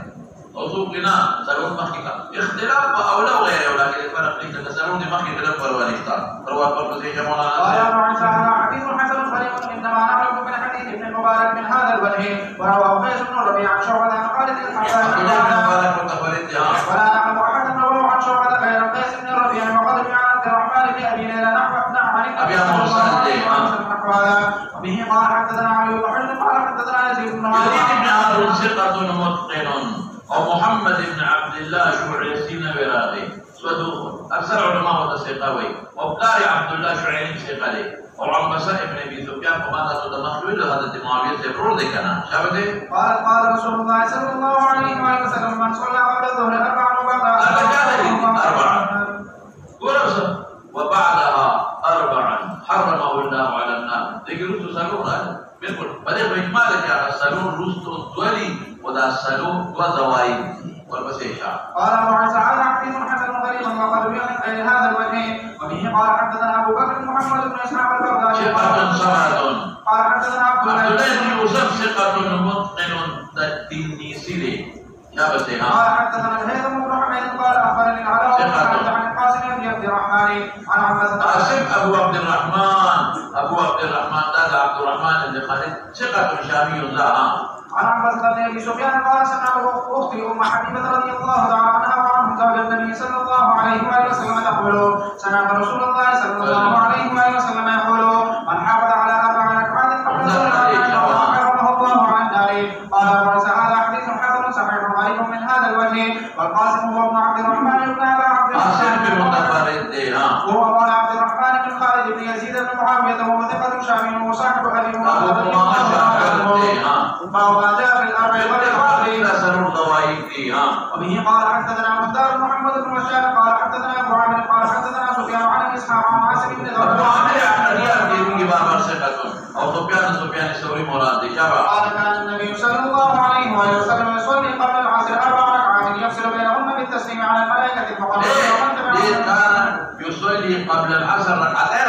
وصوب لنا سرور مخيكا اختلاف أولى وغيره ولكن الفرق ليس كسرور مخيكا لفر والإختار فروات برقصي جمعنا قال أبو عيسى هذا حديث حسن غريب إنما نعرف من حديث ابن المبارك من هذا الوجه ورواه قيس بن الربيع عن شعبة عن خالد الحسن ولا نعلم أحدا رواه عن شعبة غير قيس بن الربيع وقال بن عبد الرحمن بن أبي ليلى نحو عن أبي موسى وبه قال حدثنا علي بن حجر قال حدثنا يزيد بن هارون ثقة متقن ومحمد بن عبد الله شعيسين براغي صدوق أكثر علماء وتسيقاوي وابتاري عبد الله شعيسين سيقالي وعن بساء بن أبي سفيان فماذا تدمخلوا هذا معاوية سيبرور ذكنا شابته قال رسول الله صلى الله عليه وسلم من صلى قبل الظهر أربعا وبعدها أربعا حرمه الله على النار ذكر رسول سلونا بالكل فده بإجمالك على السلون رسول الدولي ودا السلوم وزوائد والبسيشة. قال أبو عيسى هذا حديث حسن غريب وقد روي عن غير هذا الوجه وبه قال حدثنا أبو بكر محمد بن إسحاق البغدادي ثقة صمد قال حدثنا عبد الله بن يوسف ثقة متقن التنيسي قال حدثنا الهيثم بن حميد قال أخبرني العلاء عن القاسم بن عبد الرحمن عن عباس قاسم أبو عبد الرحمن قال عبد الرحمن بن خالد ثقة شامي لها عن عباس بن ابي سفيان قال سمعت اختي ام حبيبه رضي الله تعالى عنها وعنهم زوج النبي صلى الله عليه واله وسلم تقول سمعت رسول الله صلى الله عليه واله وسلم يقول من حافظ على اربع ركعات قبل الصلاه حرمه الله عن النار. قال ابو عيسى هذا حديث حسن صحيح غريب من هذا الوجه والقاسم هو ابن عبد الرحمن بن ابي عبد وهو قال عبد الرحمن بن خالد بن يزيد بن معاويه وهو ثقه شامي وصاحب ابي ما جاء في الأربع والإخوان سرور ضوائف فيها. وبه قال حدثنا مختار محمد بن بشار قال حدثنا أبو عامر قال حدثنا سفيان عن إسحاق عن عاصم بن ذر أو سفيان الثوري مراد قال كان النبي صلى الله عليه وسلم يصلي قبل العصر 4 ركعات يفصل بينهن بالتسليم على الملائكة المقربين. كان يصلي قبل العصر ركعتين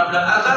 قبل العصر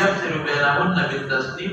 يفصل بينهن بالتسليم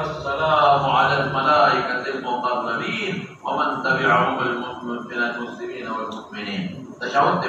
السلام على الملائكة المقربين ومن تبعهم من المسلمين والمؤمنين تشهد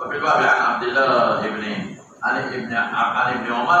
وفي الباب عن عبد الله عن ابن عمر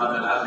قبل العصر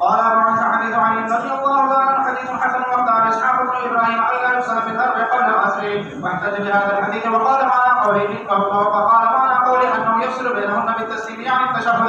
قال أبو عيسى حديث علي رضي الله عنه حديث حسن وقال إسحاق بن إبراهيم ألا يصلي في الأربع قبل العصر العصر واحتج بهذا الحديث وقال معنى قوله انه يفصل بينهن بالتسليم يعني التشهد.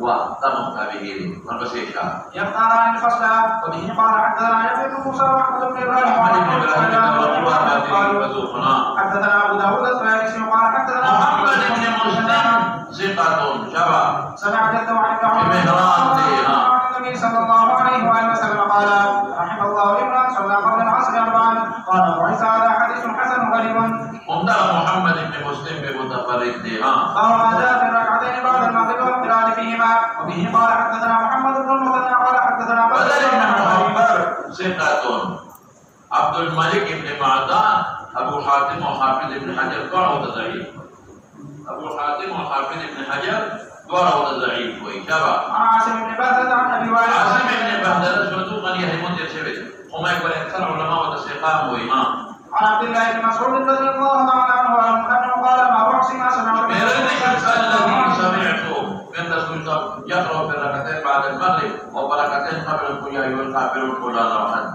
وتم هذه والبسيطة يبقى عن الفصل وبه قال حدثنا يحيى بن موسى واحمد بن ابراهيم حدثنا ابو داود الطيالسي قال حدثنا محمد بن مسلم ثقة شبع سمع جده عن النبي صلى الله عليه واله وسلم قال رحم الله امرا صلى قبل العصر اربعا قال وعيسى هذا حديث حسن غريب عمدہ محمد بن مسلم بن متفرد دي قال ما جاء في الركعتين بعد المغرب والقراءة فيهما وبه قال حدثنا محمد بن المثنى قال حدثنا بدر بن محمد ثقة عبد الملك بن معدان ابو حاتم وحافظ بن حجر قالوا ضعيف ابو حاتم وحافظ بن حجر قالوا ضعيف وإجابة عاصم بن بهدلة عن ابي وائل عاصم بن بهدلة سورة من يهمون يرشبه وما يقول اكثر علماء وتسيقام وإمام عن عبد الله بن مسعود رضي الله تعالى عنه انه قال ما احصي ما سمعت الذي سمعته من رسول الله يقرأ في الركعتين بعد المغرب وبركتين قبل القيام والكافرون كل روحا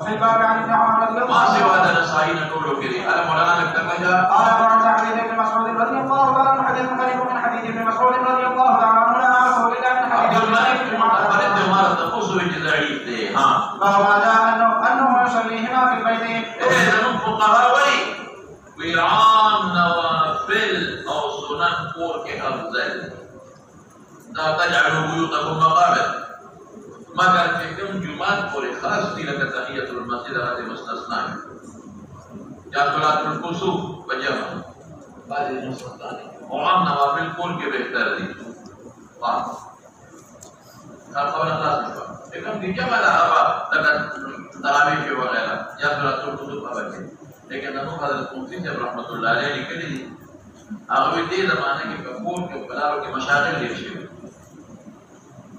وفي الباب عن ابن عمر رضي الله ما عنه سوى هذا نسائي نقوله كده على مولانا نكتب جاء قال وعن حديث ابن مسعود رضي الله تعالى عنه حديث غريب من حديث ابن مسعود رضي الله تعالى عنه لا اعرفه الا من عبد حديث الملك بن متفرد عمارة تقص بجزعيف دي ها وهو ما جاء انه يصليهما في البيت إذا من فقهاوي وعام نوافل أو سنن قول كأفضل لا تجعلوا بيوتكم مقابر مگر کہ کم جمعات پر خاص دی لگا تحیت المسجد هذه مستثنى یا صلاۃ الکسوف وجمع بعد المستثنى وعام نوافل قول کے بہتر دی واہ خبر اللہ سے لیکن دیکھا والا ابا تراویح وغیرہ یا صلاۃ الکسوف وغیرہ لیکن نو حضرت مفتی صاحب رحمۃ اللہ علیہ نے کہی هغه دې زمانه کې په کور کې بلارو کې مشاغل ډېر شي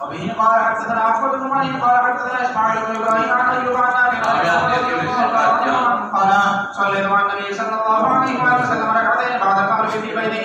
وبه قال حدثنا احمد بن مالك قال حدثنا اسماعيل بن ابراهيم عن ايوب عن ابي قال صليت مع النبي صلى الله عليه وسلم ركعتين بعد المغرب في بيته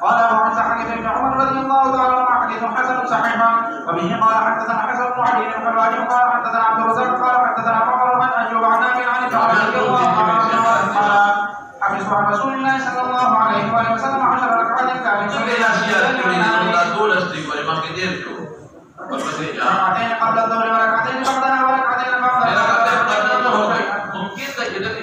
قال وعن حديث ابن عمر رضي الله تعالى عنه حديث حسن صحيح وبه قال حدثنا حسن بن علي بن حلواني قال حدثنا عبد الرزاق قال حدثنا معمر عن ايوب عن نافع عن ابن عمر رضي الله عنه قال حفظت عن رسول الله صلى الله عليه واله وسلم 10 ركعات كان يصلي دول استغفار ما كثير شو ركعتين قبل الظهر وركعتين بعدها وركعتين بعد ممكن تجد في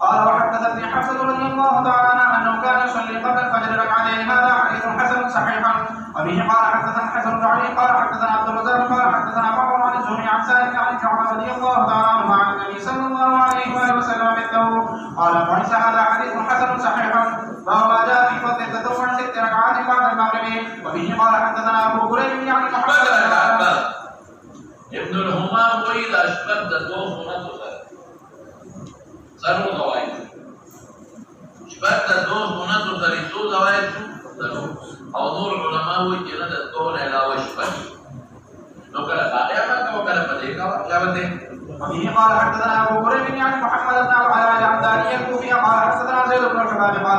قال وحدثني حفصة رضي الله تعالى عنها انه كان يصلي قبل الفجر ركعتين هذا حديث حسن صحيح وبه قال حدثنا حسن بن علي قال حدثنا عبد الرزاق قال حدثنا معمر عن الزهري عن سالم عن عمر رضي الله تعالى عنه عن النبي صلى الله عليه واله وسلم مثله قال وعيسى هذا حديث حسن صحيح وهو ما جاء في فضل التطوع 6 ركعات بعد المغرب وبه قال حدثنا ابو هريره يعني محمد ابن الهمام واذا اشبد الضوء هنا ضرور زوائد شباب الدوز هنا تدرسوا زوائد ضرور او نور علماء وجنا الدور علاوه شباب لو كان باقي ما تو كان بديكا يا بده وبه قال حدثنا ابو هريره يعني محمد بن العلاء العبداني الكوفي قال الحباب قال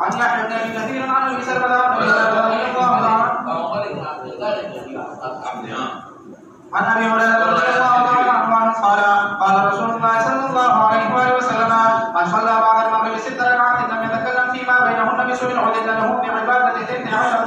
عن يحيى بن ابي كثير عن ابي سلمة رضي الله عنه عن ابي هريره رضي الله عنه قال قال رسول الله صلى الله عليه واله وسلم من صلى بعد المغرب 6 ركعات لم يتكلم فيما بينهن بسوء عدل له بعباده 12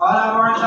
قال ابو عائشة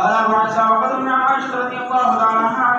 قال ابو عائشة وقد من عائشة رضي الله تعالى عنها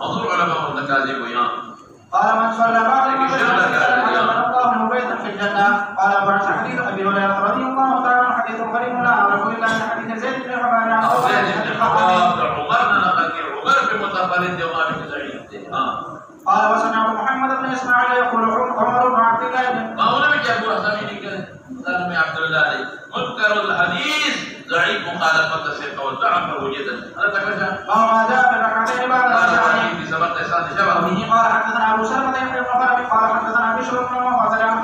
حضور علماء المتكاذب ويان قال من صلى بعد المغرب الله له بيتا في الجنه. قال ابو عائشة حديث ابي هريره رضي الله تعالى عنه حديث غريب لا اعرف الا من حديث زيد بن حبان عن زيد بن حبان عمرنا نقل عمر بمتفرد يوم بن سعيد قال وسمعت محمد بن اسماعيل يقول عمر بن عبد الله ما هو نبي ابو حسين كان سلمي عبد الله منكر الحديث ضعيف مخالفه الثقه والضعف وجدا هذا تكفى ما جاء في الركعتين بعد العشاء في سبب تسعه شباب به قال حدثنا ابو سلمة يحيى بن خلف قال حدثنا بشر بن محمد عن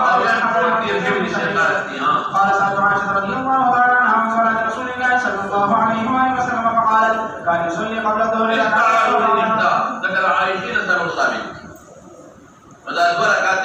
قال سالت عائشة رضي الله تعالى عنها عن صلاة رسول الله صلى الله عليه واله وسلم فقالت كان يصلي قبل الظهر ذكر عائشة نصر الصابت مدار بركات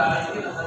عائشة نصر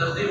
تصديق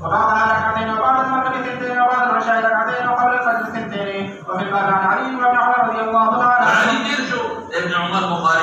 وبعد ركعتين وبعد المغرب ثنتين وبعد العشاء ركعتين وقبل الفجر ثنتين. وفي الباب عن علي بن عمر رضي الله تعالى علي دير شو ابن عمر بخاري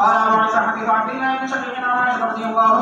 قال ابو عيسى حديث عبد الله بن شقيق عن عائشة رضي الله